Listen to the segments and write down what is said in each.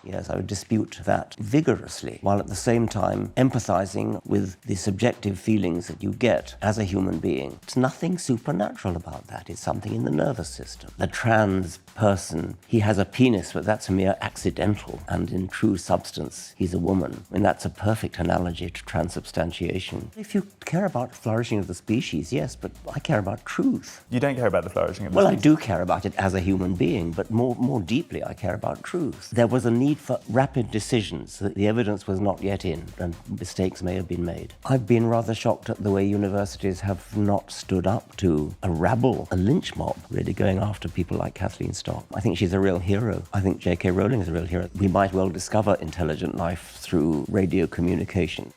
Yes, I would dispute that vigorously, while at the same time empathizing with the subjective feelings that you get as a human being. There's nothing supernatural about that. It's something in the nervous system. The trans person, he has a penis, but that's a mere accidental, and in true substance, he's a woman. I mean, that's a perfect analogy to transubstantiation. If you care about flourishing of the species, yes, but I care about truth. You don't care about the flourishing of the Well, species? I do care about it as a human being, but more deeply, I care about truth. There was a need for rapid decisions. The evidence was not yet in, and mistakes may have been made. I've been rather shocked at the way universities have not stood up to a rabble, a lynch mob, really going after people like Kathleen Stock. I think she's a real hero. I think J.K. Rowling is a real hero. We might well discover intelligent life through radio communication.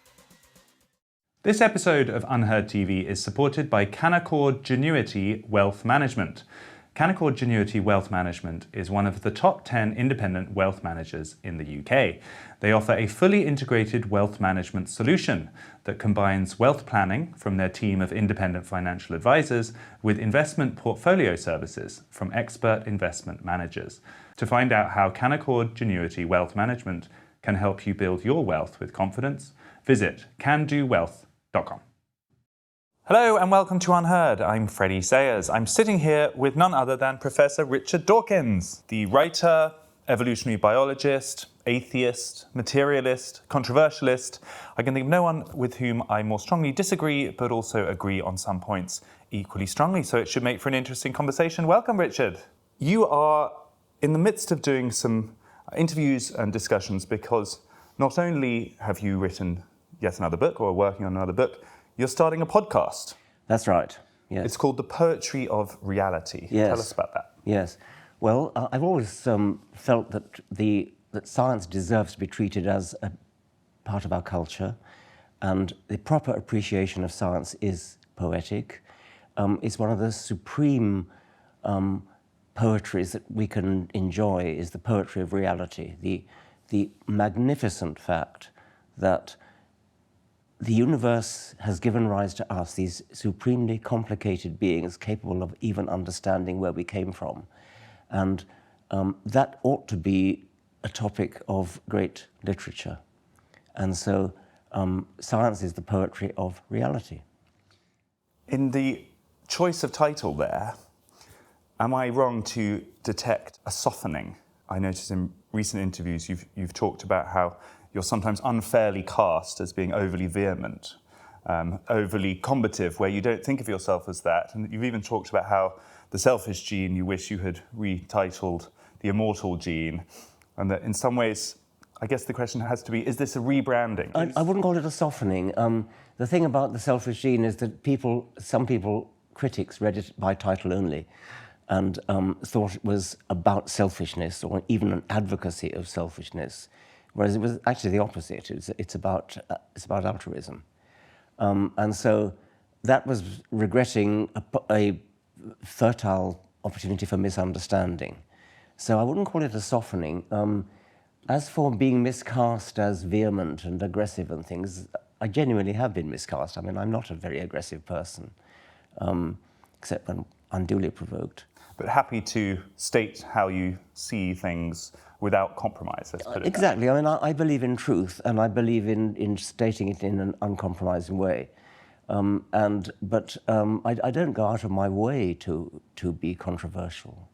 This episode of UnHerd TV is supported by Canaccord Genuity Wealth Management. Canaccord Genuity Wealth Management is one of the top 10 independent wealth managers in the UK. They offer a fully integrated wealth management solution that combines wealth planning from their team of independent financial advisors with investment portfolio services from expert investment managers. To find out how Canaccord Genuity Wealth Management can help you build your wealth with confidence, visit candowealth.com. Hello and welcome to UnHerd. I'm Freddie Sayers. I'm sitting here with none other than Professor Richard Dawkins, the writer, evolutionary biologist, atheist, materialist, controversialist. I can think of no one with whom I more strongly disagree, but also agree on some points equally strongly. So it should make for an interesting conversation. Welcome, Richard. You are in the midst of doing some interviews and discussions because not only have you written yet another book or are working on another book, you're starting a podcast. That's right, yes. It's called The Poetry of Reality. Yes. Tell us about that. Yes. Well, I've always felt that science deserves to be treated as a part of our culture, and the proper appreciation of science is poetic. It's one of the supreme poetries that we can enjoy is the poetry of reality, the magnificent fact that the universe has given rise to us, these supremely complicated beings capable of even understanding where we came from. And that ought to be a topic of great literature. And so science is the poetry of reality. In the choice of title there, am I wrong to detect a softening? I notice in recent interviews you've talked about how you're sometimes unfairly cast as being overly vehement, overly combative, where you don't think of yourself as that. And you've even talked about how the selfish gene you wish you had retitled the immortal gene, and that in some ways, I guess the question has to be, is this a rebranding? I wouldn't call it a softening. The thing about the selfish gene is that some critics read it by title only and thought it was about selfishness or even an advocacy of selfishness. Whereas it was actually the opposite. It's about altruism, and so that was regretting a fertile opportunity for misunderstanding. So I wouldn't call it a softening. As for being miscast as vehement and aggressive and things, I genuinely have been miscast. I mean, I'm not a very aggressive person, except when unduly provoked. But happy to state how you see things without compromise, let's put it exactly. I mean, I believe in truth, and I believe in stating it in an uncompromising way. But I don't go out of my way to be controversial.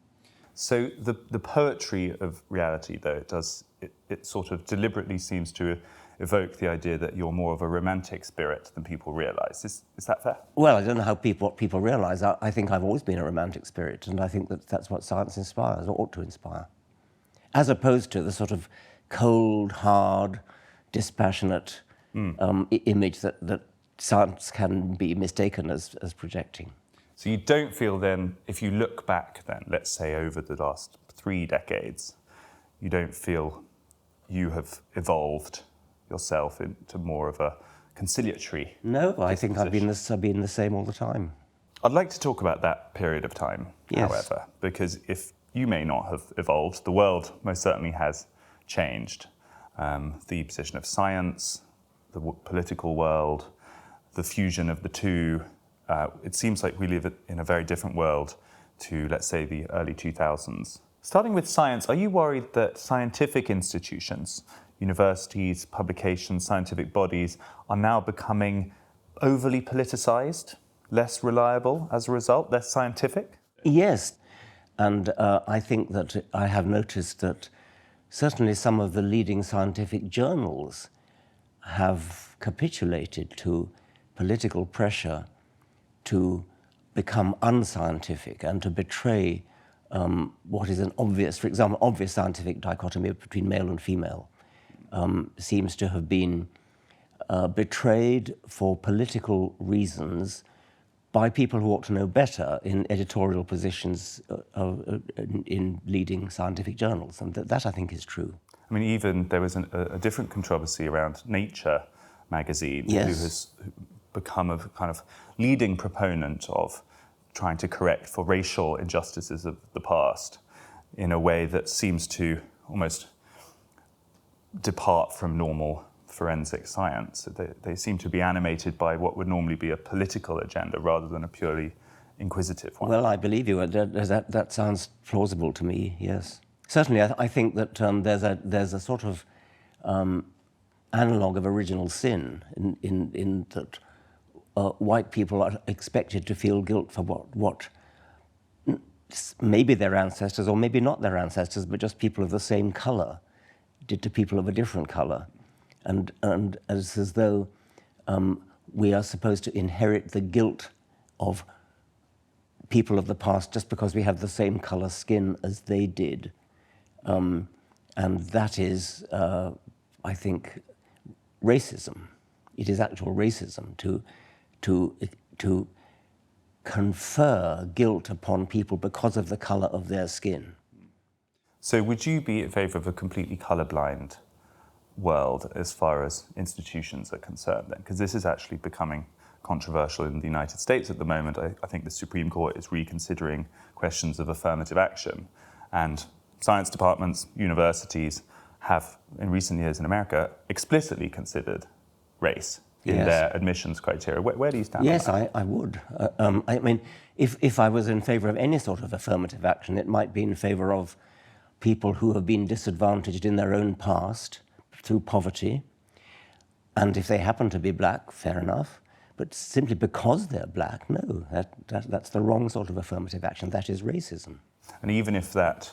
So the poetry of reality, though, it sort of deliberately seems to evoke the idea that you're more of a romantic spirit than people realise. Is that fair? Well, I don't know what people realise. I think I've always been a romantic spirit, and I think that's what science inspires, or ought to inspire, as opposed to the sort of cold, hard, dispassionate image that science can be mistaken as projecting. So you don't feel then, if you look back then, let's say over the last 3 decades, you don't feel you have evolved yourself into more of a conciliatory? No, I think I've been the same all the time. I'd like to talk about that period of time, however, because if you may not have evolved, the world most certainly has changed. The position of science, the political world, the fusion of the two, it seems like we live in a very different world to, let's say, the early 2000s. Starting with science, are you worried that scientific institutions, universities, publications, scientific bodies are now becoming overly politicized, less reliable as a result, less scientific? Yes, and I think that I have noticed that certainly some of the leading scientific journals have capitulated to political pressure to become unscientific and to betray what is an obvious, for example, obvious scientific dichotomy between male and female seems to have been betrayed for political reasons by people who ought to know better in editorial positions in leading scientific journals. And that I think is true. I mean, even there was a different controversy around Nature magazine, Yes. who has become a kind of leading proponent of trying to correct for racial injustices of the past in a way that seems to almost depart from normal forensic science. They seem to be animated by what would normally be a political agenda rather than a purely inquisitive one. Well, I believe you. That sounds plausible to me, yes. Certainly, I think that there's a sort of analogue of original sin in that white people are expected to feel guilt for what maybe their ancestors, or maybe not their ancestors, but just people of the same colour, did to people of a different colour. And as though we are supposed to inherit the guilt of people of the past just because we have the same colour skin as they did. And that is, I think, racism. It is actual racism to confer guilt upon people because of the colour of their skin. So would you be in favour of a completely colourblind world as far as institutions are concerned then? Because this is actually becoming controversial in the United States at the moment. I think the Supreme Court is reconsidering questions of affirmative action, and science departments, universities have, in recent years in America, explicitly considered race in Yes. their admissions criteria. Where do you stand Yes, on that? I would. I mean, if I was in favour of any sort of affirmative action, it might be in favour of people who have been disadvantaged in their own past through poverty, and if they happen to be black, fair enough. But simply because they're black, no, that's the wrong sort of affirmative action. That is racism. And even if that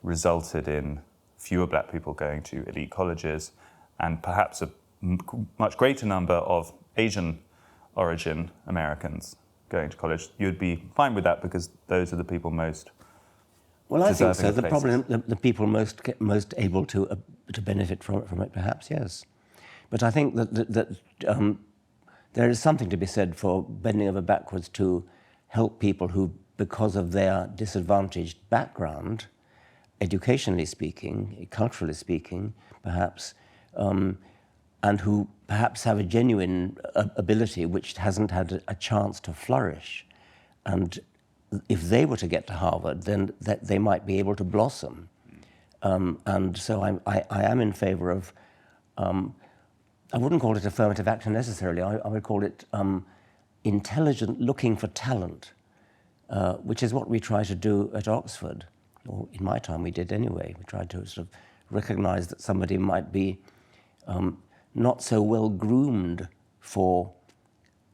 resulted in fewer black people going to elite colleges and perhaps a much greater number of Asian origin Americans going to college, you'd be fine with that because those are the people most Well, I think deserving so. of The places. problem, the people most able to benefit from it, perhaps, yes. But I think that there is something to be said for bending over backwards to help people who, because of their disadvantaged background, educationally speaking, culturally speaking, perhaps, and who perhaps have a genuine ability which hasn't had a chance to flourish. And if they were to get to Harvard, then they might be able to blossom. And so I am in favour of, I wouldn't call it affirmative action necessarily, I would call it intelligent looking for talent, which is what we try to do at Oxford, or in my time we did anyway. We tried to sort of recognise that somebody might be not so well groomed for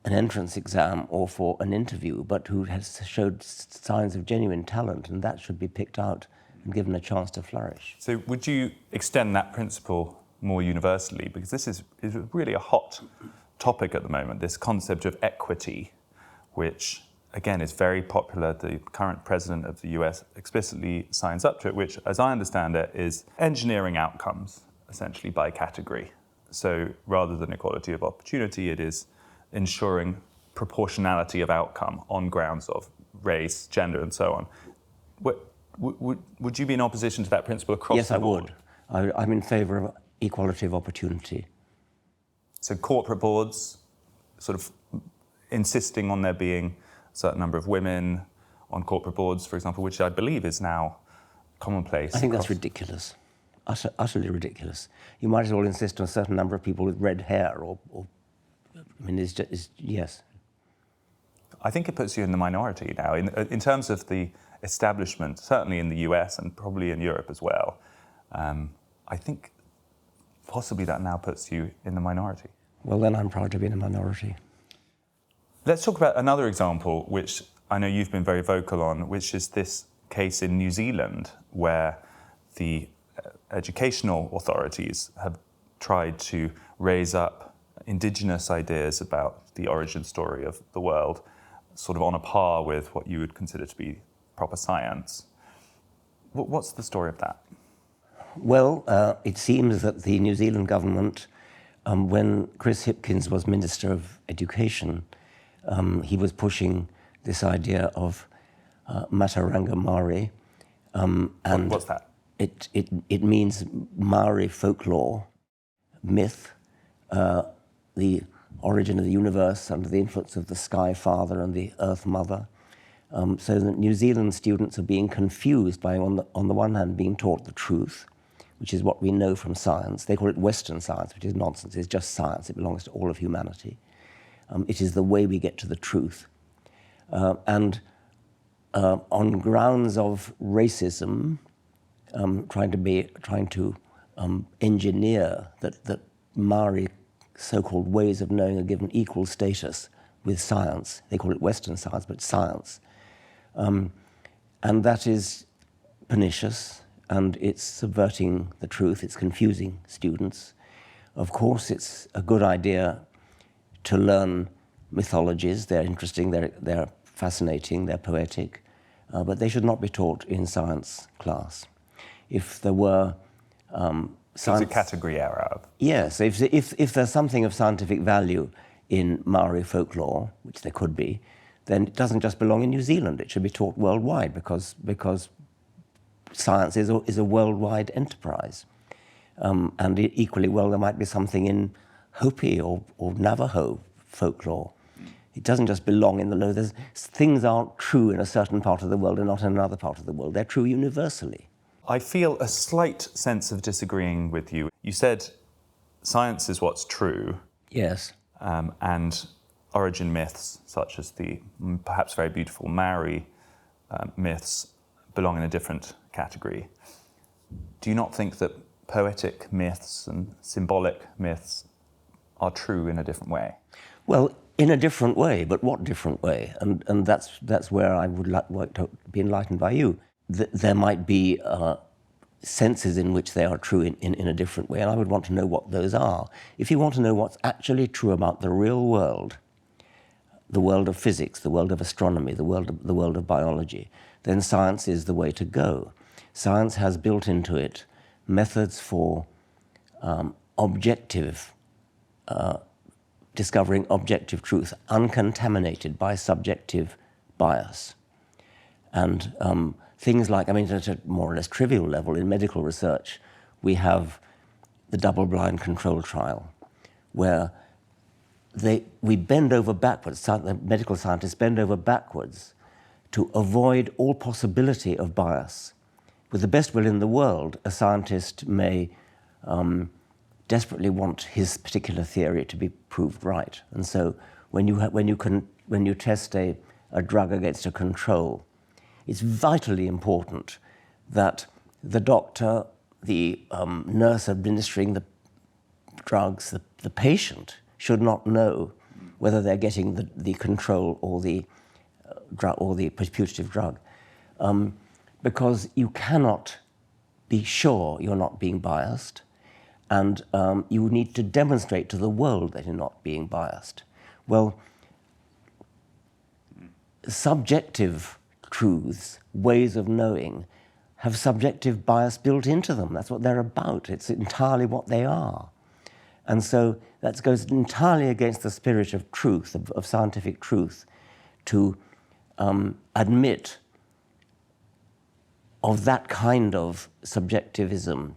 an entrance exam or for an interview, but who has showed signs of genuine talent, and that should be picked out and given a chance to flourish. So would you extend that principle more universally? Because this is really a hot topic at the moment, this concept of equity, which again is very popular. The current president of the US explicitly signs up to it, which, as I understand it, is engineering outcomes essentially by category. So rather than equality of opportunity, it is ensuring proportionality of outcome on grounds of race, gender, and so on. Would you be in opposition to that principle across the board? Yes, I would. I'm in favour of equality of opportunity. So corporate boards sort of insisting on there being a certain number of women on corporate boards, for example, which I believe is now commonplace. I think that's ridiculous, utterly ridiculous. You might as well insist on a certain number of people with red hair, or I mean, yes. I think it puts you in the minority now. In terms of the establishment, certainly in the US and probably in Europe as well, I think possibly that now puts you in the minority. Well, then I'm proud to be in a minority. Let's talk about another example, which I know you've been very vocal on, which is this case in New Zealand, where the educational authorities have tried to raise up indigenous ideas about the origin story of the world, sort of on a par with what you would consider to be proper science. What's the story of that? Well, it seems that the New Zealand government, when Chris Hipkins was Minister of Education, he was pushing this idea of Mataranga Māori. And what's that? It means Māori folklore, myth, the origin of the universe under the influence of the Sky Father and the Earth Mother. So that New Zealand students are being confused by, on the one hand, being taught the truth, which is what we know from science. They call it Western science, which is nonsense. It's just science. It belongs to all of humanity. It is the way we get to the truth. And on grounds of racism, trying to engineer that Māori so-called ways of knowing are given equal status with science. They call it Western science, but science. And that is pernicious, and it's subverting the truth. It's confusing students. Of course, it's a good idea to learn mythologies. They're interesting, they're fascinating, they're poetic, but they should not be taught in science class. If there were It's a category error. Yes, if there's something of scientific value in Māori folklore, which there could be, then it doesn't just belong in New Zealand. It should be taught worldwide because science is a worldwide enterprise. And equally well, there might be something in Hopi or Navajo folklore. It doesn't just belong in the low. Things aren't true in a certain part of the world and not in another part of the world. They're true universally. I feel a slight sense of disagreeing with you. You said science is what's true. Yes. And origin myths, such as the perhaps very beautiful Māori myths, belong in a different category. Do you not think that poetic myths and symbolic myths are true in a different way? Well, in a different way, but what different way? And that's where I would like to be enlightened by you. There might be senses in which they are true in a different way, and I would want to know what those are. If you want to know what's actually true about the real world, the world of physics, the world of astronomy, the world of biology, then science is the way to go. Science has built into it methods for discovering objective truth, uncontaminated by subjective bias. And things like, at a more or less trivial level in medical research, we have the double-blind control trial, where we bend over backwards, the medical scientists bend over backwards to avoid all possibility of bias. With the best will in the world, a scientist may desperately want his particular theory to be proved right. And so when you test a drug against a control, it's vitally important that the doctor, the nurse administering the drugs, the patient should not know whether they're getting the control or the putative drug, because you cannot be sure you're not being biased, and you need to demonstrate to the world that you're not being biased. Well, subjective truths, ways of knowing, have subjective bias built into them. That's what they're about. It's entirely what they are. And so that goes entirely against the spirit of truth, of scientific truth, to admit of that kind of subjectivism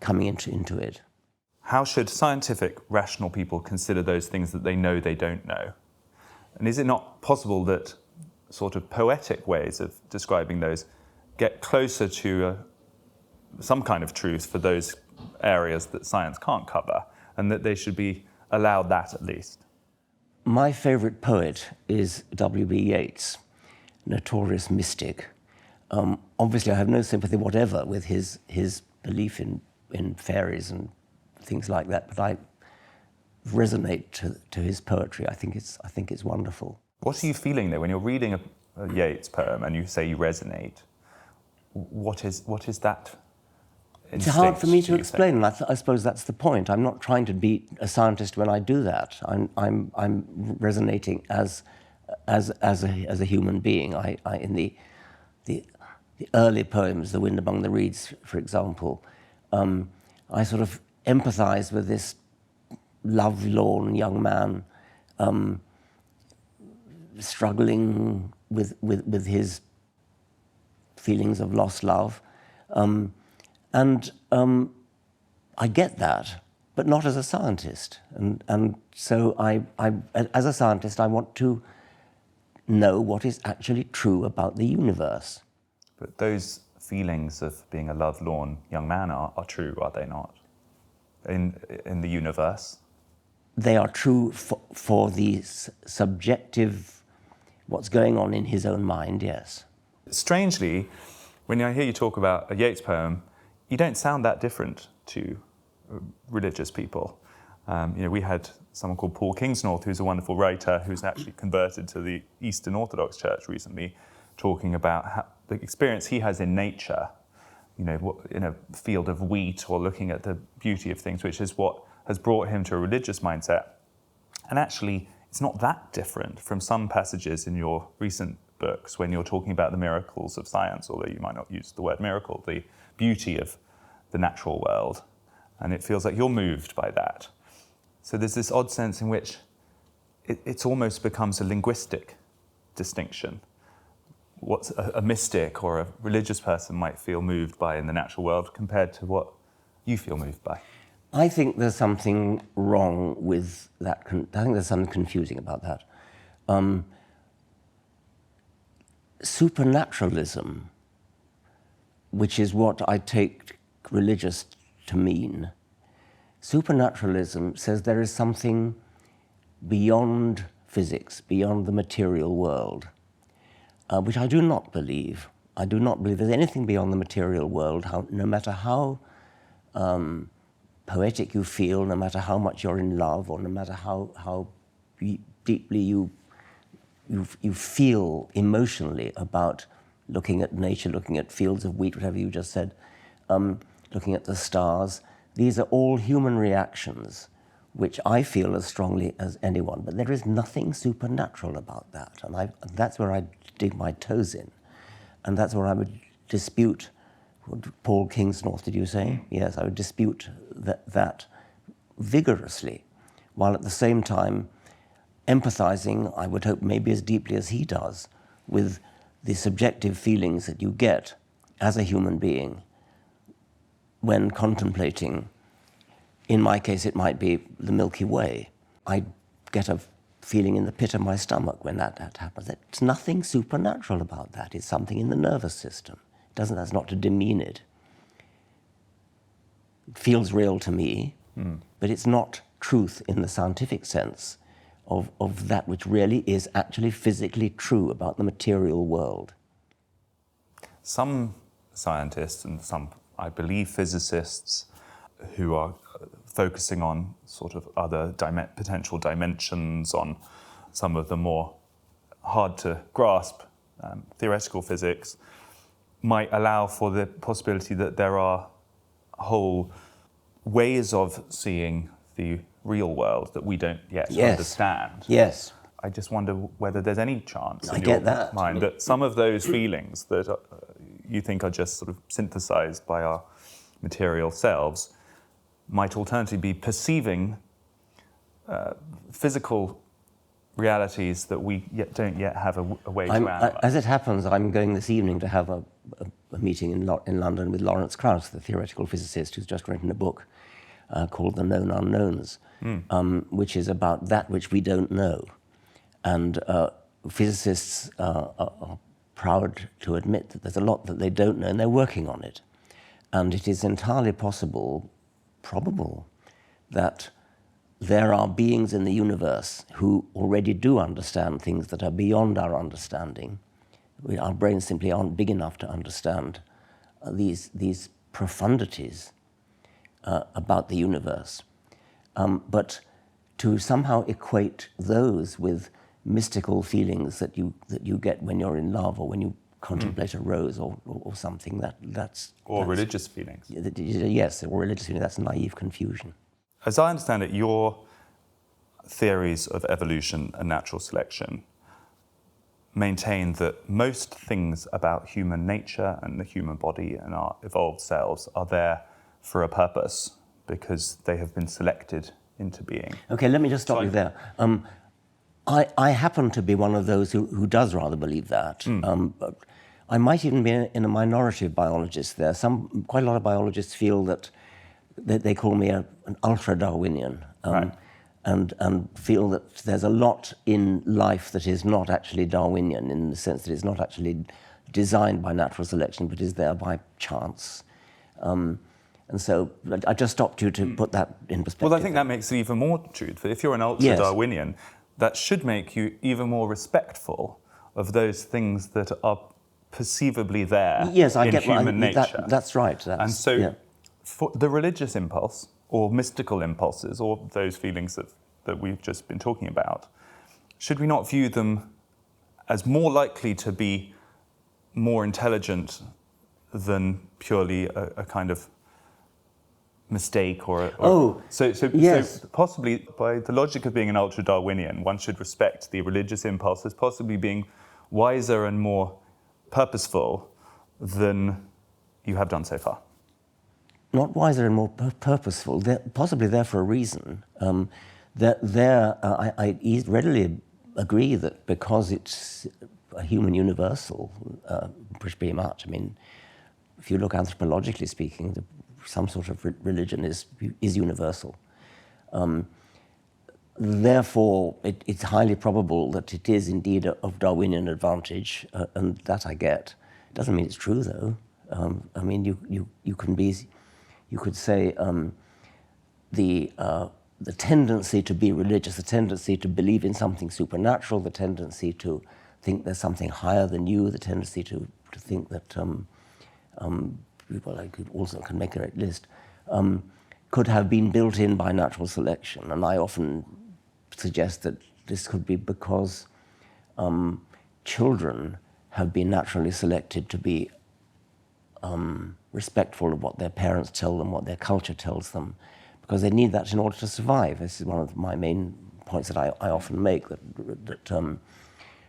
coming into it. How should scientific, rational people consider those things that they know they don't know? And is it not possible that sort of poetic ways of describing those get closer to some kind of truth for those areas that science can't cover, and that they should be allowed that at least? My favourite poet is W.B. Yeats, notorious mystic. Obviously, I have no sympathy whatever with his belief in fairies and things like that, but I resonate to his poetry. I think it's wonderful. What are you feeling though when you're reading a Yeats poem and you say you resonate? What is that? It's hard for me to explain, and I suppose that's the point. I'm not trying to be a scientist when I do that. I'm resonating as a human being. In the early poems, The Wind Among the Reeds, for example, I sort of empathize with this love-lorn young man struggling with his feelings of lost love. I get that, but not as a scientist. And so as a scientist, I want to know what is actually true about the universe. But those feelings of being a love-lorn young man are true, are they not? In the universe? They are true for the subjective, what's going on in his own mind, yes. Strangely, when I hear you talk about a Yeats poem, you don't sound that different to religious people. We had someone called Paul Kingsnorth, who's a wonderful writer, who's actually converted to the Eastern Orthodox Church recently, talking about the experience he has in nature, in a field of wheat, or looking at the beauty of things, which is what has brought him to a religious mindset. And actually, it's not that different from some passages in your recent books when you're talking about the miracles of science, although you might not use the word miracle, the beauty of the natural world. And it feels like you're moved by that. So there's this odd sense in which it almost becomes a linguistic distinction. What a mystic or a religious person might feel moved by in the natural world compared to what you feel moved by. I think there's something wrong with that. I think there's something confusing about that. Supernaturalism, which is what I take religious to mean, supernaturalism says there is something beyond physics, beyond the material world, which I do not believe. I do not believe there's anything beyond the material world, no matter how poetic you feel, no matter how much you're in love, or no matter how deeply you feel emotionally about looking at nature, looking at fields of wheat, whatever you just said, looking at the stars. These are all human reactions, which I feel as strongly as anyone, but there is nothing supernatural about that. And that's where I dig my toes in. And that's where I would dispute, Paul Kingsnorth, did you say? Yes, I would dispute that vigorously, while at the same time empathizing, I would hope maybe as deeply as he does, with the subjective feelings that you get as a human being when contemplating. In my case, it might be the Milky Way. I get a feeling in the pit of my stomach when that happens. There's nothing supernatural about that. It's something in the nervous system. That's not to demean it. It feels real to me, but it's not truth in the scientific sense of that which really is actually physically true about the material world. Some scientists and some, I believe, physicists who are focusing on sort of other potential dimensions, on some of the more hard to grasp theoretical physics, might allow for the possibility that there are whole ways of seeing the real world that we don't yet understand. Yes. I just wonder whether there's any chance in your mind that some of those feelings that you think are just sort of synthesized by our material selves might alternatively be perceiving physical realities that we don't yet have a way to analyze. As it happens, I'm going this evening to have a meeting in London with Lawrence Krauss, the theoretical physicist who's just written a book called The Known Unknowns, which is about that which we don't know. And physicists are proud to admit that there's a lot that they don't know, and they're working on it. And it is entirely probable, that there are beings in the universe who already do understand things that are beyond our understanding, Our brains simply aren't big enough to understand these profundities about the universe. But to somehow equate those with mystical feelings that you get when you're in love or when you contemplate a rose or something, that's religious feelings. Yes, or religious feelings. That's naive confusion. As I understand it, your theories of evolution and natural selection maintain that most things about human nature and the human body and our evolved selves are there for a purpose because they have been selected into being. Okay, let me just stop you there. I happen to be one of those who does rather believe that. But I might even be in a minority of biologists there. Quite a lot of biologists feel that they call me an ultra-Darwinian. Right. And feel that there's a lot in life that is not actually Darwinian, in the sense that it's not actually designed by natural selection, but is there by chance. And so I just stopped you to put that in perspective. Well, I think that makes it even more true. If you're an ultra-Darwinian, that should make you even more respectful of those things that are perceivably there in human nature. That's right. And so for the religious impulse, or mystical impulses, or those feelings that we've just been talking about, should we not view them as more likely to be more intelligent than purely a kind of mistake so possibly by the logic of being an ultra-Darwinian, one should respect the religious impulse as possibly being wiser and more purposeful than you have done so far? Not wiser and more purposeful. They're possibly there for a reason. I readily agree that because it's a human universal, pretty much. I mean, if you look anthropologically speaking, some sort of religion is universal. Therefore, it's highly probable that it is indeed of Darwinian advantage, and that I get. It doesn't mean it's true, though. I mean, you could say the tendency to be religious, the tendency to believe in something supernatural, the tendency to think there's something higher than you, the tendency to think that, I could also can make a great list, could have been built in by natural selection. And I often suggest that this could be because children have been naturally selected to be respectful of what their parents tell them, what their culture tells them, because they need that in order to survive. This is one of my main points that I often make, that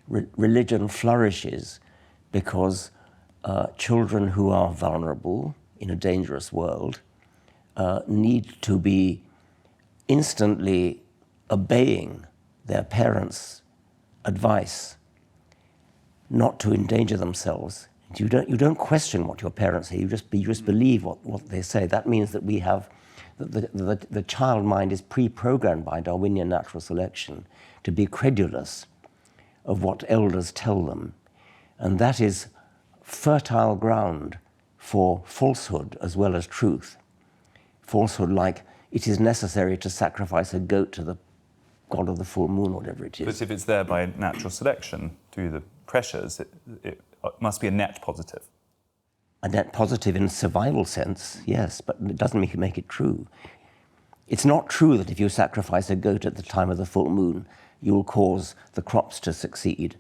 religion flourishes because children who are vulnerable in a dangerous world need to be instantly obeying their parents' advice not to endanger themselves. You don't question what your parents say. You just believe what they say. That means that we have the child mind is pre-programmed by Darwinian natural selection to be credulous of what elders tell them, and that is fertile ground for falsehood as well as truth. Falsehood, like it is necessary to sacrifice a goat to the god of the full moon, or whatever it is. But if it's there by natural selection through the pressures, it must be a net positive. A net positive in survival sense, yes, but it doesn't make it true. It's not true that if you sacrifice a goat at the time of the full moon, you'll cause the crops to succeed.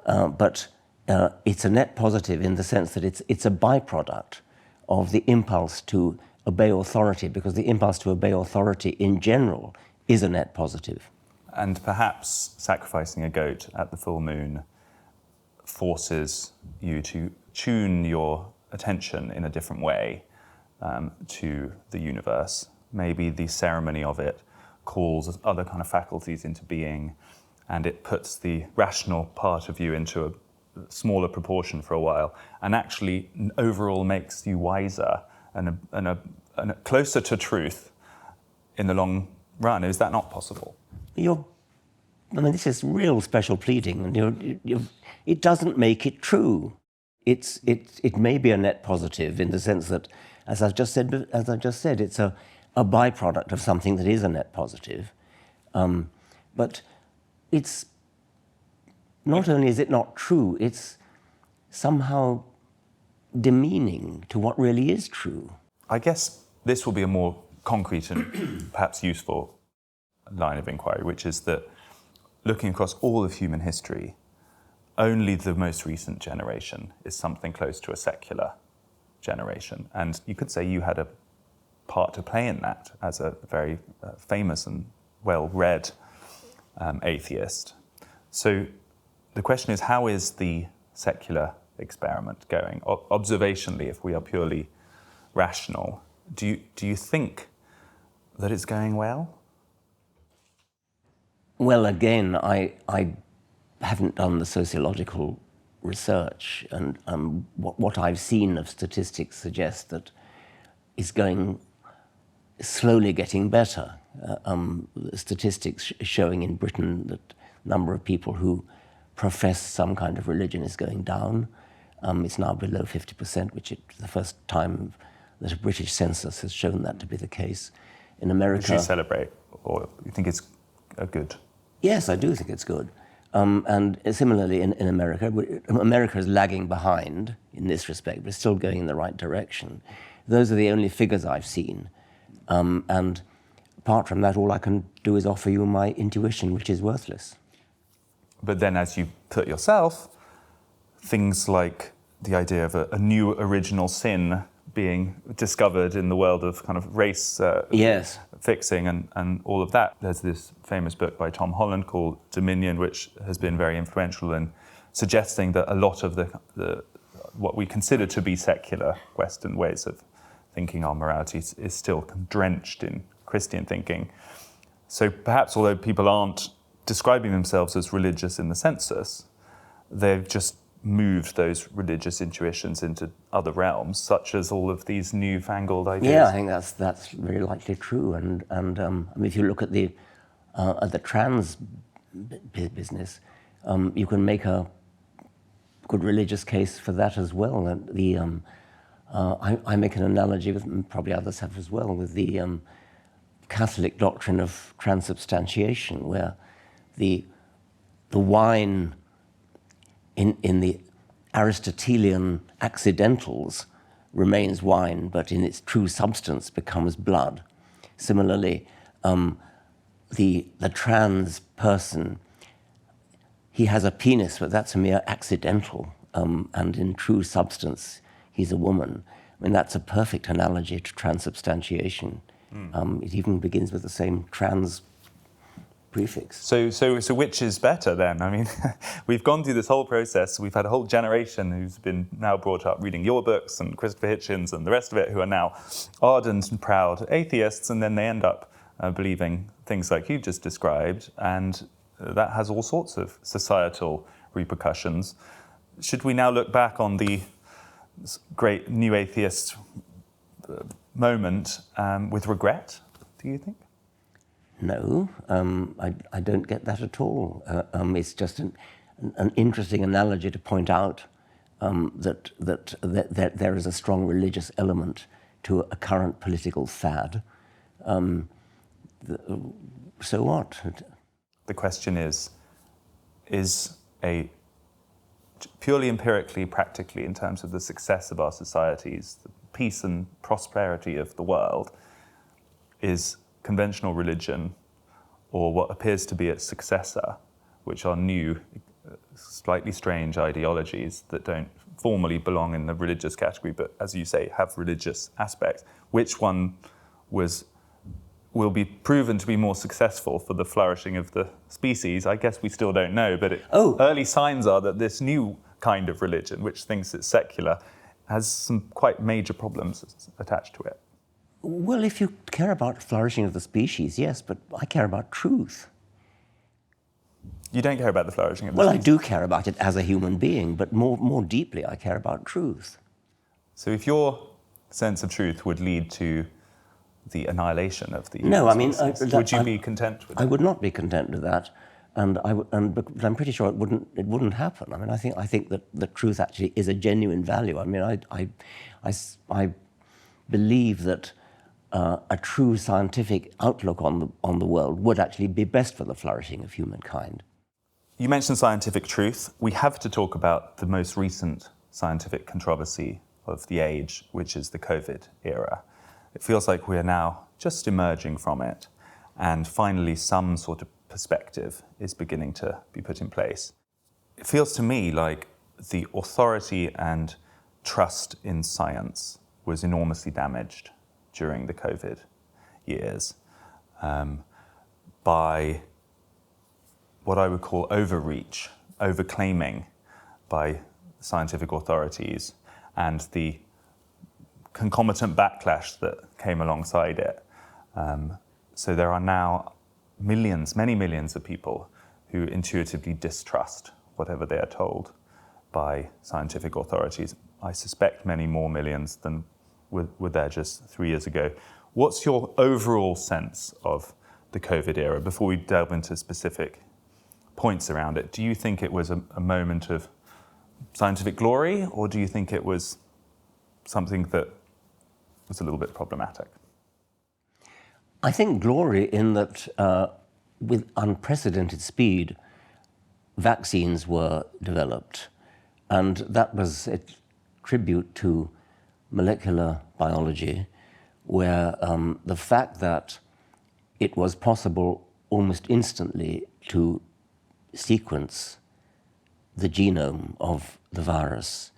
But it's a net positive in the sense that it's a byproduct of the impulse to obey authority, because the impulse to obey authority in general is a net positive. And perhaps sacrificing a goat at the full moon forces you to tune your attention in a different way to the universe. Maybe the ceremony of it calls other kind of faculties into being, and it puts the rational part of you into a smaller proportion for a while, and actually overall makes you wiser and closer to truth in the long run. Is that not possible? This is real special pleading, and it doesn't make it true. It may be a net positive in the sense that, as I've just said, it's a byproduct of something that is a net positive. But it's not only is it not true, it's somehow demeaning to what really is true. I guess this will be a more concrete and perhaps useful line of inquiry, which is that looking across all of human history, only the most recent generation is something close to a secular generation. And you could say you had a part to play in that as a very famous and well-read atheist. So the question is, how is the secular experiment going? Observationally, if we are purely rational, do you think that it's going well? Well, again, I haven't done the sociological research, and what I've seen of statistics suggests that it's slowly getting better. Statistics showing in Britain that the number of people who profess some kind of religion is going down. It's now below 50%, which is the first time that a British census has shown that to be the case. In America... Would you celebrate, or you think it's good? Yes, I do think it's good. And similarly in America, America is lagging behind in this respect, but it's still going in the right direction. Those are the only figures I've seen. And apart from that, all I can do is offer you my intuition, which is worthless. But then, as you put yourself, things like the idea of a new original sin being discovered in the world of kind of race yes. fixing and all of that. There's this famous book by Tom Holland called Dominion, which has been very influential in suggesting that a lot of the what we consider to be secular Western ways of thinking our morality is still drenched in Christian thinking. So perhaps although people aren't describing themselves as religious in the census, they've just moved those religious intuitions into other realms, such as all of these newfangled ideas. Yeah, I think that's very likely true. And I mean, if you look at the trans business, you can make a good religious case for that as well. I make an analogy with, and probably others have as well, with the Catholic doctrine of transubstantiation, where the wine in the Aristotelian accidentals remains wine, but in its true substance becomes blood. Similarly, the trans person, he has a penis, but that's a mere accidental, and in true substance, he's a woman. I mean, that's a perfect analogy to transubstantiation. It even begins with the same trans prefix. So which is better then? I mean, we've gone through this whole process. We've had a whole generation who's been now brought up reading your books and Christopher Hitchens and the rest of it, who are now ardent and proud atheists, and then they end up believing things like you just described, and that has all sorts of societal repercussions. Should we now look back on the great new atheist moment with regret, do you think? No, I don't get that at all. It's just an interesting analogy to point out that there is a strong religious element to a current political fad. So what? The question is a purely empirically, practically, in terms of the success of our societies, the peace and prosperity of the world, is conventional religion, or what appears to be its successor, which are new, slightly strange ideologies that don't formally belong in the religious category, but as you say, have religious aspects. Which one will be proven to be more successful for the flourishing of the species? I guess we still don't know, but early signs are that this new kind of religion, which thinks it's secular, has some quite major problems attached to it. Well, if you care about flourishing of the species, yes, but I care about truth. You don't care about the flourishing of the species? Well, I do care about it as a human being, but more deeply, I care about truth. So if your sense of truth would lead to the annihilation of the no, I mean, would you be content with that? I would not be content with that, but I'm pretty sure it wouldn't happen. I mean, I think that the truth actually is a genuine value. I mean, I believe that a true scientific outlook on the world would actually be best for the flourishing of humankind. You mentioned scientific truth. We have to talk about the most recent scientific controversy of the age, which is the COVID era. It feels like we are now just emerging from it, and finally some sort of perspective is beginning to be put in place. It feels to me like the authority and trust in science was enormously damaged during the COVID years by what I would call overreach, overclaiming by scientific authorities, and the concomitant backlash that came alongside it. So there are now millions, many millions of people who intuitively distrust whatever they are told by scientific authorities. I suspect many more millions than were there just 3 years ago. What's your overall sense of the COVID era before we delve into specific points around it? Do you think it was a moment of scientific glory, or do you think it was something that was a little bit problematic? I think glory in that with unprecedented speed, vaccines were developed, and that was a tribute to molecular biology, where the fact that it was possible almost instantly to sequence the genome of the virus,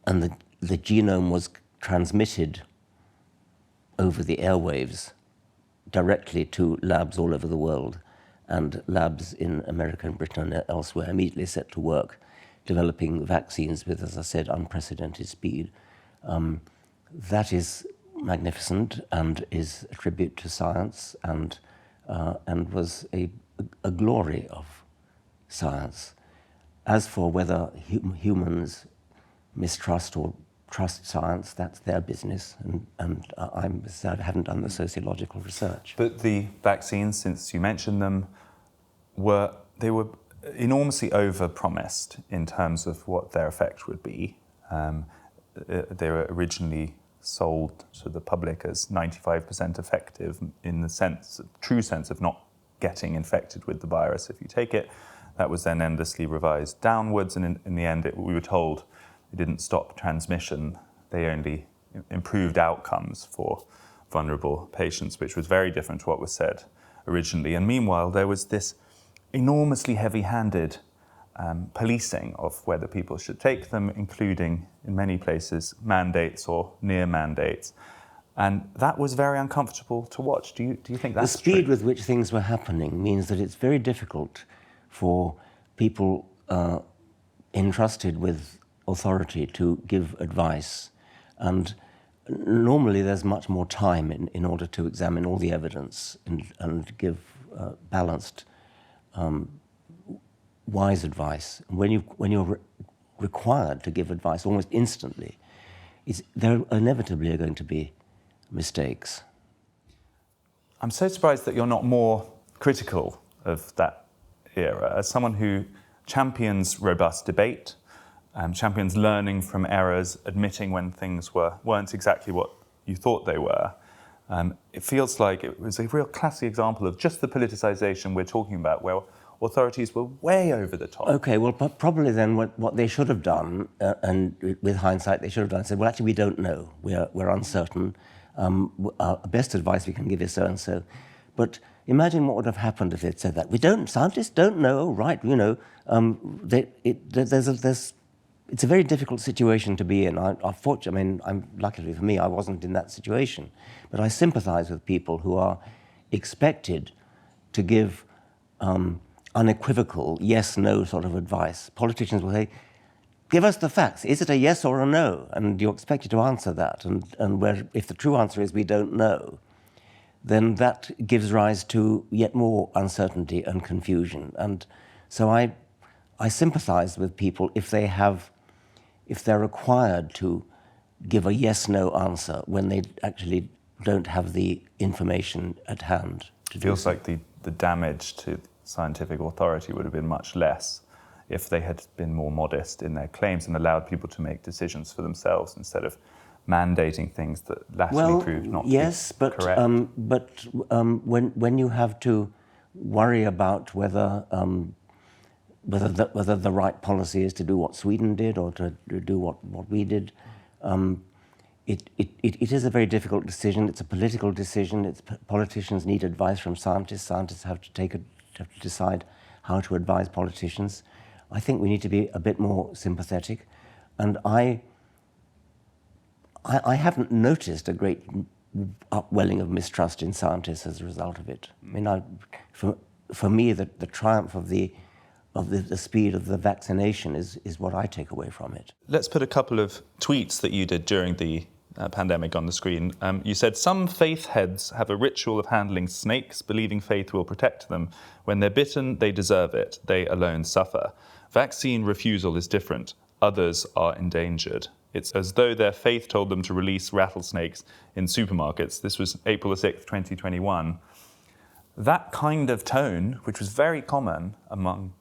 and the genome was transmitted over the airwaves directly to labs all over the world, and labs in America and Britain and elsewhere immediately set to work developing vaccines with, as I said, unprecedented speed. That is magnificent and is a tribute to science and was a glory of science. As for whether humans mistrust or trust science, that's their business, and I haven't done the sociological research. But the vaccines, since you mentioned them, were enormously over-promised in terms of what their effect would be. They were originally sold to the public as 95% effective in the true sense of not getting infected with the virus if you take it. That was then endlessly revised downwards, and in the end we were told it didn't stop transmission, they only improved outcomes for vulnerable patients, which was very different to what was said originally. And meanwhile, there was this enormously heavy-handed policing of whether people should take them, including, in many places, mandates or near mandates. And that was very uncomfortable to watch. Do you think that's the speed true? with which things were happening means that it's very difficult for people entrusted with authority to give advice. And normally there's much more time in order to examine all the evidence and give balanced, wise advice. When you're required to give advice almost instantly, there inevitably are going to be mistakes. I'm so surprised that you're not more critical of that era. As someone who champions robust debate, champions learning from errors, admitting when things weren't exactly what you thought they were, it feels like it was a real classic example of just the politicization we're talking about, where authorities were way over the top. Okay, well, probably then what they should have done, and with hindsight they should have done, said, well, actually we don't know, we're uncertain, our best advice we can give is so-and-so. But imagine what would have happened if they'd said that. Scientists don't know, right, it's a very difficult situation to be in. Luckily for me, I wasn't in that situation. But I sympathize with people who are expected to give unequivocal yes-no sort of advice. Politicians will say, give us the facts. Is it a yes or a no? And you're expected to answer that. And where, if the true answer is we don't know, then that gives rise to yet more uncertainty and confusion. And so I sympathize with people if they're required to give a yes-no answer when they actually don't have the information at hand. It feels like the damage to scientific authority would have been much less if they had been more modest in their claims and allowed people to make decisions for themselves instead of mandating things that latterly proved not to be correct. But when you have to worry about whether whether the right policy is to do what Sweden did or to do what we did. It is a very difficult decision. It's a political decision. Politicians need advice from scientists. Scientists have to decide how to advise politicians. I think we need to be a bit more sympathetic, and I haven't noticed a great upwelling of mistrust in scientists as a result of it. I mean, for me, the triumph of the speed of the vaccination is what I take away from it. Let's put a couple of tweets that you did during the pandemic on the screen. You said, some faith heads have a ritual of handling snakes, believing faith will protect them. When they're bitten, they deserve it. They alone suffer. Vaccine refusal is different. Others are endangered. It's as though their faith told them to release rattlesnakes in supermarkets. This was April 6th, 2021. That kind of tone, which was very common among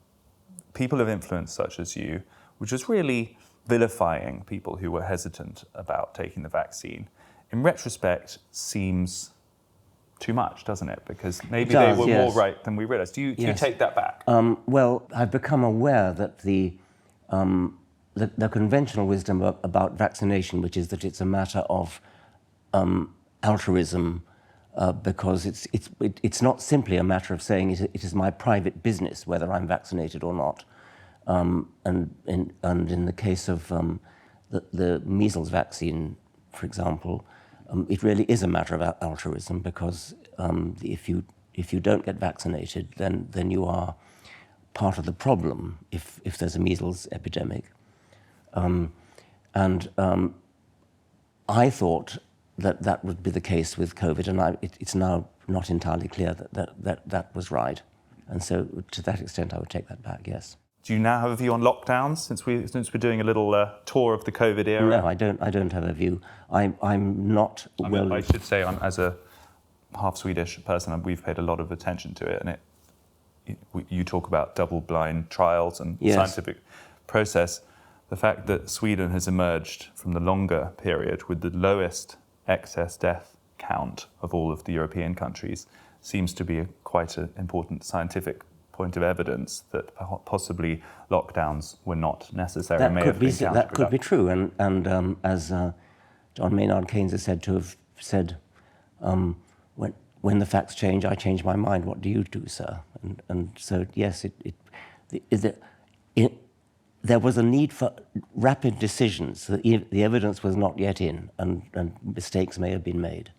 people of influence such as you, which was really vilifying people who were hesitant about taking the vaccine, in retrospect seems too much, doesn't it? Because maybe they were more right than we realised. Do you take that back? Well, I've become aware that the conventional wisdom about vaccination, which is that it's a matter of altruism, because it's not simply a matter of saying it is my private business whether I'm vaccinated or not. And in the case of the measles vaccine, for example, it really is a matter of altruism, because if you don't get vaccinated, then you are part of the problem if there's a measles epidemic. I thought that would be the case with COVID, and it's now not entirely clear that was right. And so to that extent, I would take that back, yes. Do you now have a view on lockdowns, since we're doing a little tour of the COVID era? No, I don't have a view. I'm not I should say, as a half Swedish person, we've paid a lot of attention to it, and you talk about double-blind trials and scientific process. The fact that Sweden has emerged from the longer period with the lowest excess death count of all of the European countries seems to be quite an important scientific point of evidence that possibly lockdowns were not necessary. That could be true, and as John Maynard Keynes is said to have said, when the facts change, I change my mind. What do you do, sir? And so yes, there was a need for rapid decisions. The evidence was not yet in, and mistakes may have been made.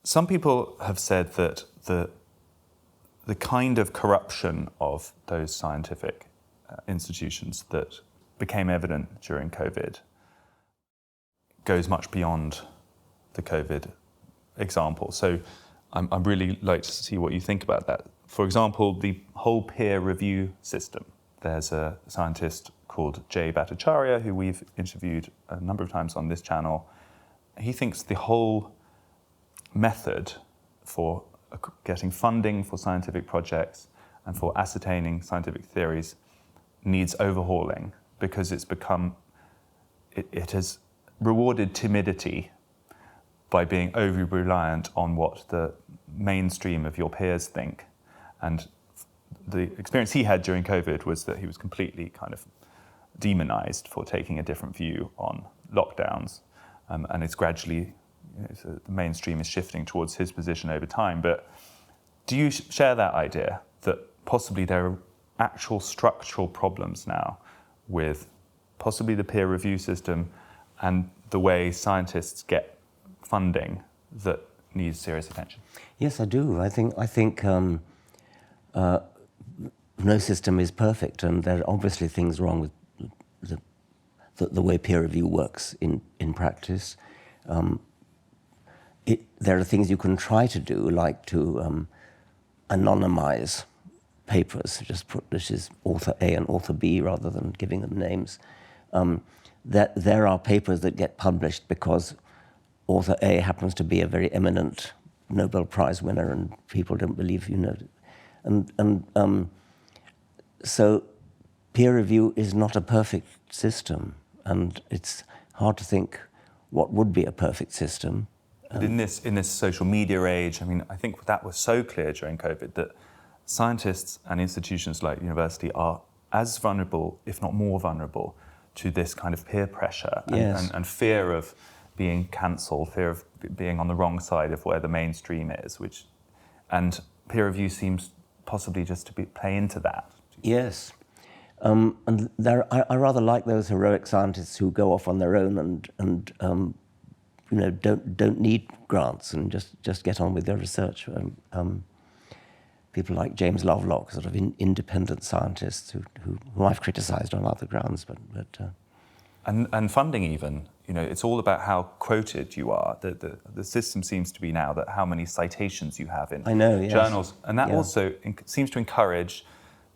Some people have said that the kind of corruption of those scientific institutions that became evident during COVID goes much beyond the COVID example. So I'd really like to see what you think about that. For example, the whole peer review system. There's a scientist called Jay Bhattacharya, who we've interviewed a number of times on this channel. He thinks the whole method for getting funding for scientific projects and for ascertaining scientific theories needs overhauling, because it has rewarded timidity by being overly reliant on what the mainstream of your peers think. And the experience he had during COVID was that he was completely kind of demonized for taking a different view on lockdowns, and it's gradually, so the mainstream is shifting towards his position over time. But do you share that idea that possibly there are actual structural problems now with possibly the peer review system and the way scientists get funding that needs serious attention? Yes, I do. I think no system is perfect, and there are obviously things wrong with the way peer review works in practice. There are things you can try to do, like to anonymize papers, just put this is author A and author B rather than giving them names. There are papers that get published because author A happens to be a very eminent Nobel Prize winner, and people don't believe so peer review is not a perfect system, and it's hard to think what would be a perfect system. But in this social media age, I mean, I think that was so clear during COVID that scientists and institutions like university are as vulnerable, if not more vulnerable, to this kind of peer pressure and fear of being cancelled, fear of being on the wrong side of where the mainstream is, and peer review seems possibly just to play into that. Yes. And I rather like those heroic scientists who go off on their own and don't need grants and just get on with their research. People like James Lovelock, sort of independent scientists who I've criticised on other grounds, but and funding even. It's all about how quoted you are. The system seems to be now that how many citations you have in journals, and that also seems to encourage.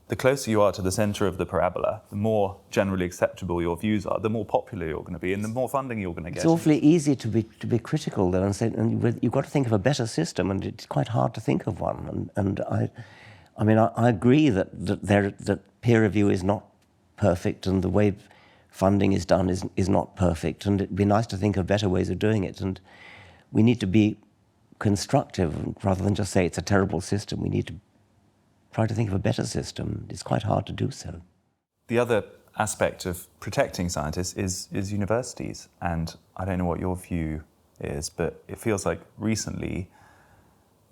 The closer you are to the centre of the parabola, the more generally acceptable your views are, the more popular you're going to be, and the more funding you're going to get. It's awfully easy to be critical, though, and say, and you've got to think of a better system, and it's quite hard to think of one. And I agree that peer review is not perfect, and the way funding is done is not perfect, and it'd be nice to think of better ways of doing it. And we need to be constructive rather than just say it's a terrible system. We need to try to think of a better system. It's quite hard to do so. The other aspect of protecting scientists is universities, and I don't know what your view is, but it feels like recently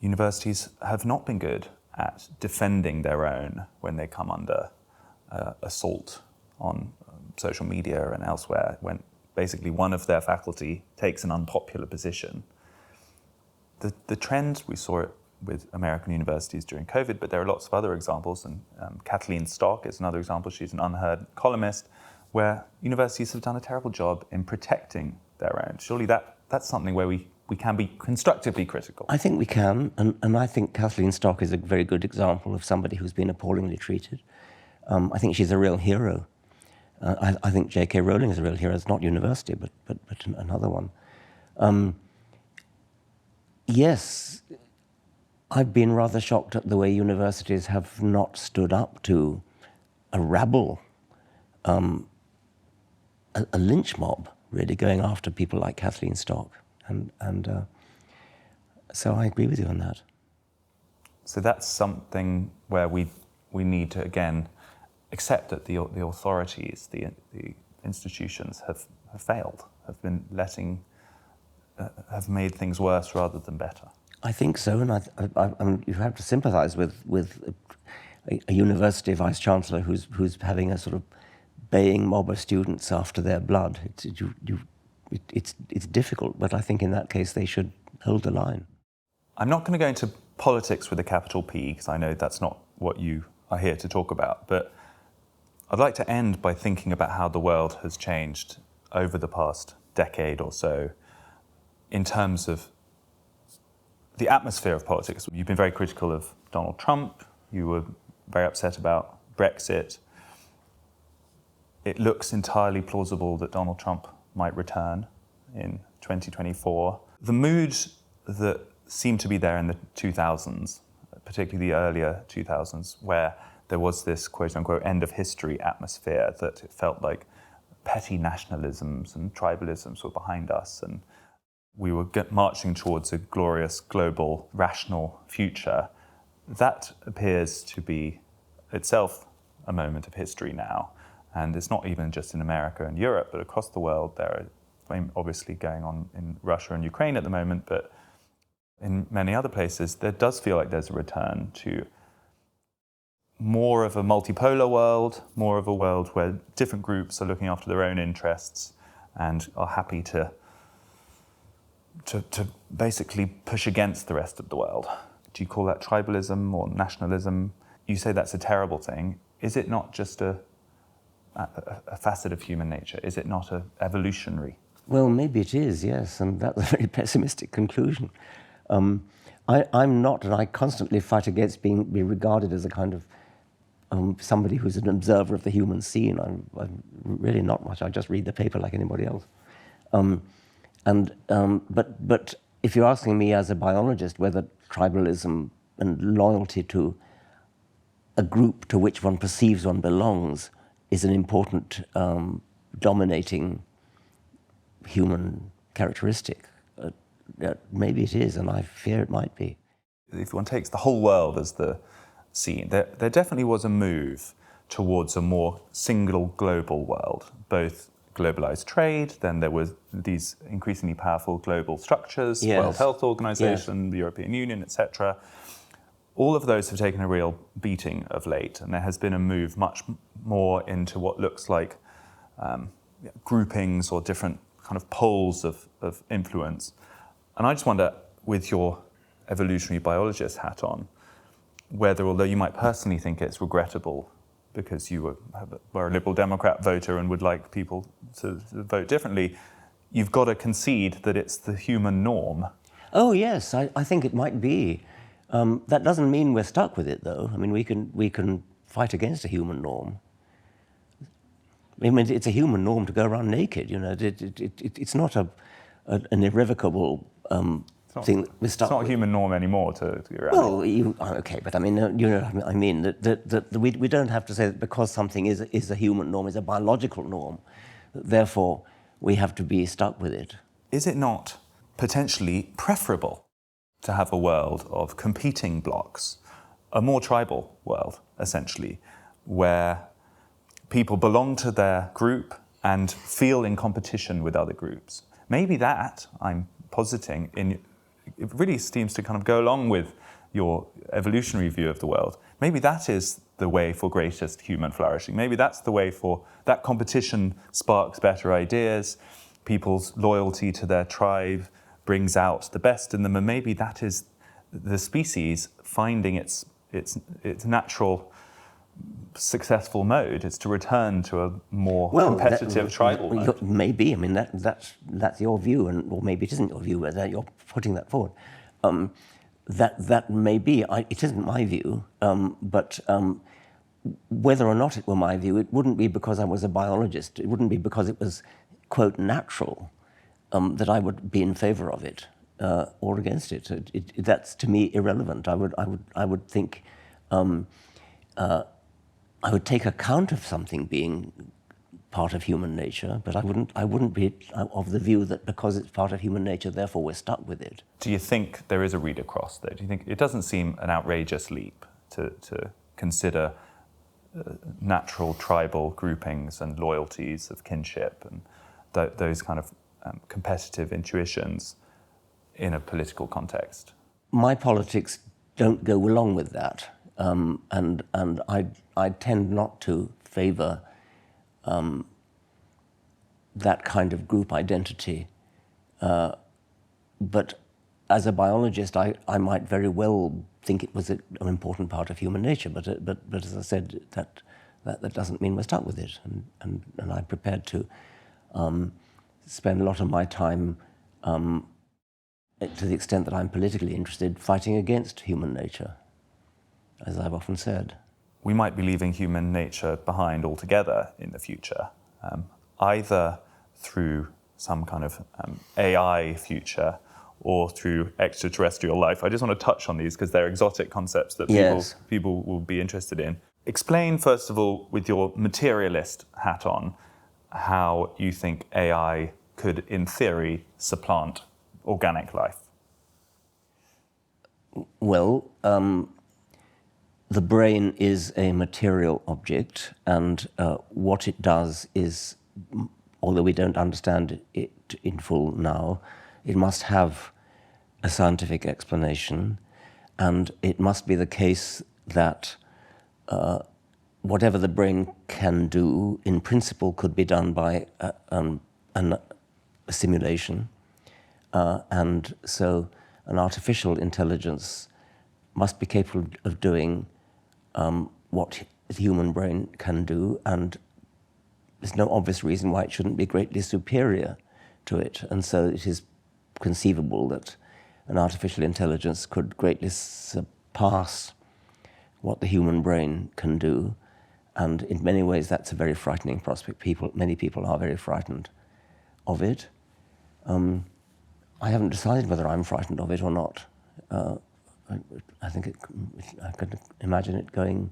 universities have not been good at defending their own when they come under assault on social media and elsewhere, when basically one of their faculty takes an unpopular position. The trend, we saw it with American universities during COVID, but there are lots of other examples, and Kathleen Stock is another example. She's an UnHerd columnist, where universities have done a terrible job in protecting their own. Surely that's something where we can be constructively critical. I think we can, and I think Kathleen Stock is a very good example of somebody who's been appallingly treated. I think she's a real hero. I think J.K. Rowling is a real hero. It's not university, but another one. Yes, I've been rather shocked at the way universities have not stood up to a rabble, a lynch mob, really, going after people like Kathleen Stock. And so I agree with you on that. So that's something where we need to, again, accept that the authorities, the institutions have failed, have been have made things worse rather than better. I think so, and you have to sympathise with a university vice-chancellor who's having a sort of baying mob of students after their blood. It's difficult, but I think in that case they should hold the line. I'm not going to go into politics with a capital P, because I know that's not what you are here to talk about, but I'd like to end by thinking about how the world has changed over the past decade or so in terms of the atmosphere of politics. You've been very critical of Donald Trump. You were very upset about Brexit. It looks entirely plausible that Donald Trump might return in 2024. The mood that seemed to be there in the 2000s, particularly the earlier 2000s, where there was this quote-unquote end of history atmosphere, that it felt like petty nationalisms and tribalisms were behind us, and we were marching towards a glorious, global, rational future. That appears to be itself a moment of history now. And it's not even just in America and Europe, but across the world. There are obviously going on in Russia and Ukraine at the moment, but in many other places, there does feel like there's a return to more of a multipolar world, more of a world where different groups are looking after their own interests and are happy to basically push against the rest of the world. Do you call that tribalism or nationalism? You say that's a terrible thing. Is it not just a facet of human nature? Is it not evolutionary? Well, maybe it is, yes, and that's a very pessimistic conclusion. I'm not, and I constantly fight against being regarded as a kind of somebody who's an observer of the human scene. I'm really not much. I just read the paper like anybody else. But if you're asking me as a biologist whether tribalism and loyalty to a group to which one perceives one belongs is an important dominating human characteristic, maybe it is, and I fear it might be. If one takes the whole world as the scene, there definitely was a move towards a more single global world, both globalized trade, then there were these increasingly powerful global structures, Yes. World Health Organization, the European Union, etc. All of those have taken a real beating of late, and there has been a move much more into what looks like groupings or different kind of poles of influence. And I just wonder, with your evolutionary biologist hat on, whether, although you might personally think it's regrettable because you were a Liberal Democrat voter and would like people to vote differently, you've got to concede that it's the human norm. Oh yes, I think it might be. That doesn't mean we're stuck with it, though. I mean, we can fight against a human norm. I mean, it's a human norm to go around naked. You know, it's not an irrevocable thing that we're stuck with. It's not a human norm anymore to go around. Well, okay, but I mean, you know, I mean that we don't have to say that because something is a human norm, is a biological norm, therefore we have to be stuck with it. Is it not potentially preferable to have a world of competing blocks, a more tribal world, essentially, where people belong to their group and feel in competition with other groups? Maybe that, I'm positing, it really seems to kind of go along with your evolutionary view of the world. Maybe that is the way for greatest human flourishing. Maybe that's the way for that competition sparks better ideas, people's loyalty to their tribe brings out the best in them, and maybe that is the species finding its natural successful mode. It's to return to a more competitive tribal mode. Maybe. I mean, that's your view, or maybe it isn't your view, but you're putting that forward. That may be. It isn't my view, but whether or not it were my view, it wouldn't be because I was a biologist. It wouldn't be because it was, quote, natural, that I would be in favour of it or against it. That's to me irrelevant. I would think. I would take account of something being part of human nature, but I wouldn't be of the view that because it's part of human nature, therefore we're stuck with it. Do you think there is a read across there? Do you think it doesn't seem an outrageous leap to consider natural tribal groupings and loyalties of kinship and those kind of competitive intuitions in a political context? My politics don't go along with that. And I tend not to favour that kind of group identity. But as a biologist, I might very well think it was an important part of human nature. But as I said, that doesn't mean we're stuck with it. And I'm prepared to spend a lot of my time, to the extent that I'm politically interested, fighting against human nature, as I've often said. We might be leaving human nature behind altogether in the future, either through some kind of AI future or through extraterrestrial life. I just want to touch on these because they're exotic concepts that people will be interested in. Explain, first of all, with your materialist hat on, how you think AI could, in theory, supplant organic life. Well, the brain is a material object, and what it does is, although we don't understand it in full now, it must have a scientific explanation, and it must be the case that whatever the brain can do, in principle, could be done by a simulation, and so an artificial intelligence must be capable of doing what the human brain can do, and there's no obvious reason why it shouldn't be greatly superior to it. And so it is conceivable that an artificial intelligence could greatly surpass what the human brain can do. And in many ways, that's a very frightening prospect. Many people are very frightened of it. I haven't decided whether I'm frightened of it or not. I think I could imagine it going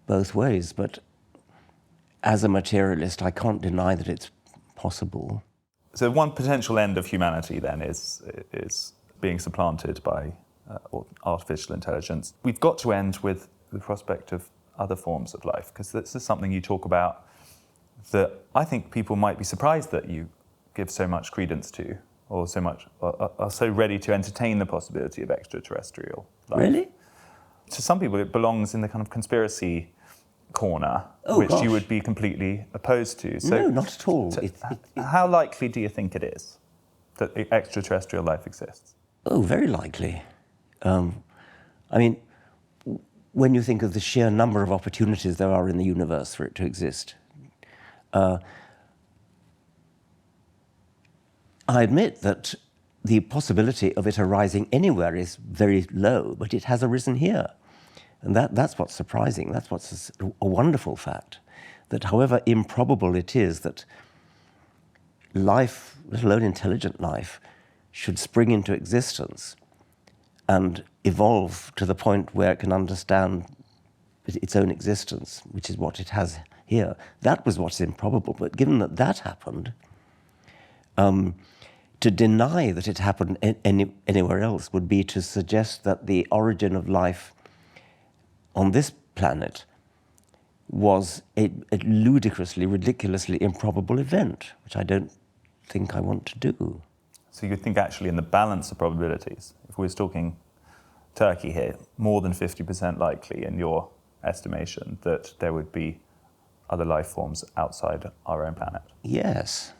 both ways, but as a materialist, I can't deny that it's possible. So one potential end of humanity then is being supplanted by artificial intelligence. We've got to end with the prospect of other forms of life? Because this is something you talk about that I think people might be surprised that you give so much credence to, or so much are so ready to entertain the possibility of extraterrestrial life. Really? To some people, it belongs in the kind of conspiracy corner, which you would be completely opposed to. So, no, not at all. How likely do you think it is that extraterrestrial life exists? Oh, very likely. I mean, when you think of the sheer number of opportunities there are in the universe for it to exist, I admit that the possibility of it arising anywhere is very low, but it has arisen here. And that's what's surprising. That's what's a wonderful fact, that however improbable it is that life, let alone intelligent life, should spring into existence and evolve to the point where it can understand its own existence, which is what it has here. That was what's improbable. But given that that happened, to deny that it happened anywhere else would be to suggest that the origin of life on this planet was a ludicrously, ridiculously improbable event, which I don't think I want to do. So you think actually in the balance of probabilities, if we're talking Turkey here, more than 50% likely in your estimation that there would be other life forms outside our own planet? Yes.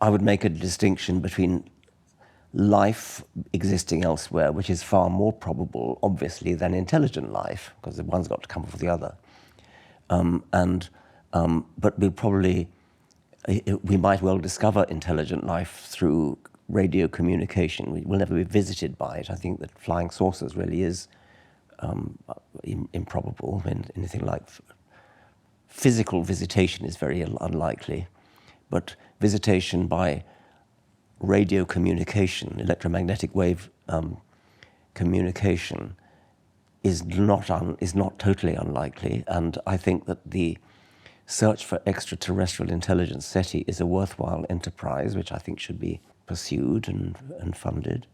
I would make a distinction between life existing elsewhere, which is far more probable, obviously, than intelligent life, because the one's got to come before the other. But we might well discover intelligent life through radio communication. We will never be visited by it. I think that flying saucers really is improbable. I mean, anything like physical visitation is very unlikely, but visitation by radio communication, electromagnetic wave communication, is not totally unlikely. And I think that the search for extraterrestrial intelligence, SETI, is a worthwhile enterprise, which I think should be pursued and funded.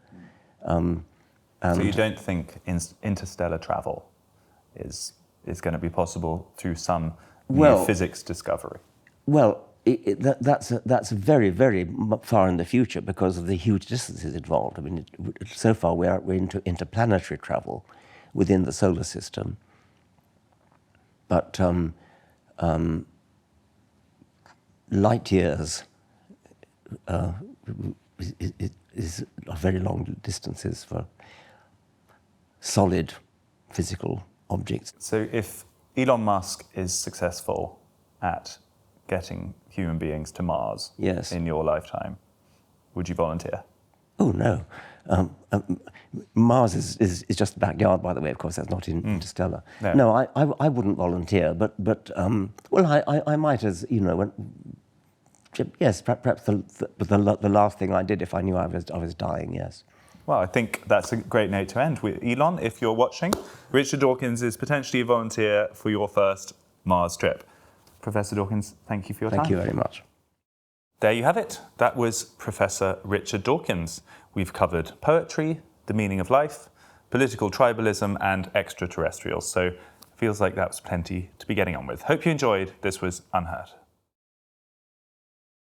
So you don't think interstellar travel is going to be possible through some new physics discovery? Well, that's very, very far in the future because of the huge distances involved. I mean, so far we're into interplanetary travel within the solar system, but light years is very long distances for solid physical objects. So if Elon Musk is successful at getting human beings to Mars in your lifetime, would you volunteer? Oh, no. Mars is just the backyard, by the way, of course, that's not in Interstellar. No, I wouldn't volunteer, but I might, as you know, yes, perhaps the last thing I did if I knew I was dying, yes. Well, I think that's a great note to end with. Elon, if you're watching, Richard Dawkins is potentially a volunteer for your first Mars trip. Professor Dawkins, thank you for your time. Thank you very much. There you have it. That was Professor Richard Dawkins. We've covered poetry, the meaning of life, political tribalism, and extraterrestrials. So it feels like that was plenty to be getting on with. Hope you enjoyed. This was UnHerd.